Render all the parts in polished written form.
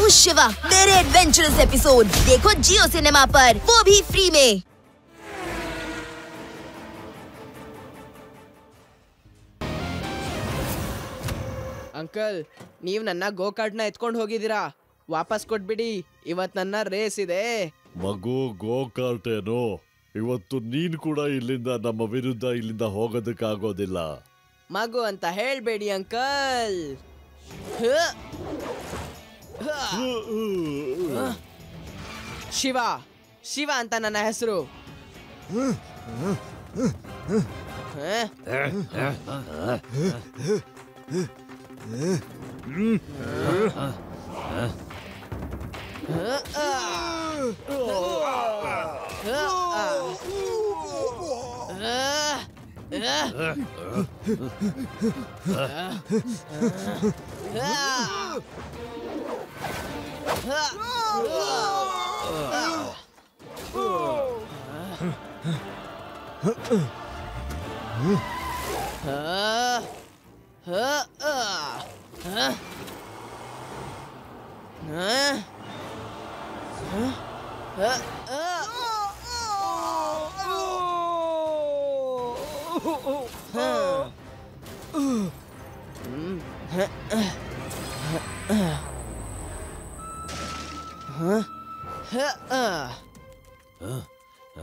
हूँ शिवा, मेरे adventurous episode देखो जियो सिनेमा पर, वो भी फ्री में। ಅಂಕಲ್, ನೀವ್ ನನ್ನ ಗೋಕಾರ್ಟ್ನ ಎತ್ಕೊಂಡು ಹೋಗಿದ್ದೀರಾ, ವಾಪಸ್ ಕೊಟ್ಬಿಡಿ. ಇವತ್ ನನ್ನ ರೇಸ್ ಇದೆ. ಮಗು, ಗೋಕಾರ್ಟ್ ಏನು? ಇವತ್ತು ನೀನ್ ಕೂಡ ಇಲ್ಲಿಂದ ನಮ್ಮ ವಿರುದ್ಧ ಇಲ್ಲಿಂದ ಹೋಗೋದಕ್ಕಾಗೋದಿಲ್ಲ. ಮಗು ಅಂತ ಹೇಳ್ಬೇಡಿ ಅಂಕಲ್. ಶಿವ, ಶಿವ ಅಂತ ನನ್ನ ಹೆಸರು.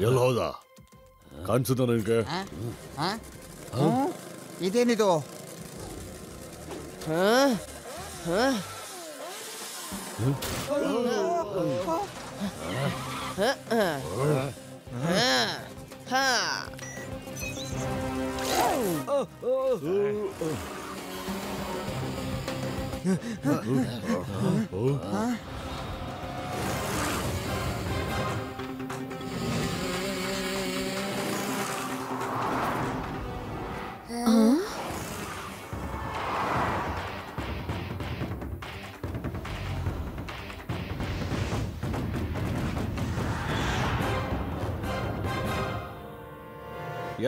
ಎಲ್ಲ ಹೋದ ಕಾಣಿಸುತ್ತ ನನಗೆ? ಇದೇನಿದು?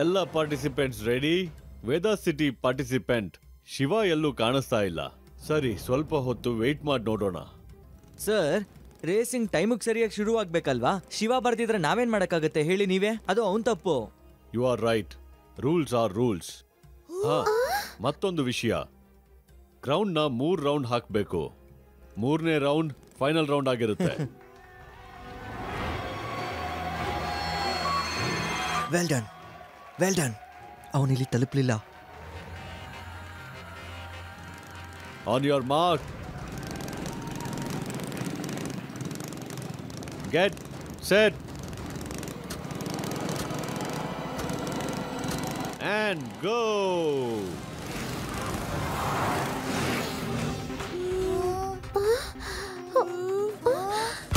ಎಲ್ಲ ಪಾರ್ಟಿಸಿಪೆಂಟ್ಸ್ ರೆಡಿ? ವೆದರ್ ಸಿಟಿ ಪಾರ್ಟಿಸಿಪೆಂಟ್ ಶಿವ ಎಲ್ಲೂ ಕಾಣಿಸ್ತಾ ಇಲ್ಲ. ಸರಿ, ಸ್ವಲ್ಪ ಹೊತ್ತು ವೇಟ್ ಮಾಡಿ ನೋಡೋಣ. ಸರ್, ರೇಸಿಂಗ್ ಟೈಮಿಗೆ ಸರಿಯಾಗಿ ಶುರು ಆಗ್ಬೇಕಲ್ವಾ? ಶಿವ ಬರ್ತಿದ್ರೆ ನಾವೇನ್ ಮಾಡಕ್ಕಾಗತ್ತೆ ಹೇಳಿ ನೀವೇ? ಅದು ಅವನ್ ತಪ್ಪು. You are right, rules are rules. ಮತ್ತೊಂದು ವಿಷಯ, ಗ್ರೌಂಡ್ ನ 3 ರೌಂಡ್ ಹಾಕ್ಬೇಕು. 3ನೇ ರೌಂಡ್ ಫೈನಲ್ ರೌಂಡ್ ಆಗಿರುತ್ತೆ. Well done, well done. ಅವನಿಲ್ಲಿ ತಲುಪಲಿಲ್ಲ. On your mark. Get set. And go.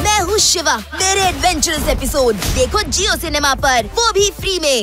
मैं हूँ शिवा, मेरे एडवेंचरस एपिसोड देखो जियो सिनेमा पर, वो भी फ्री में।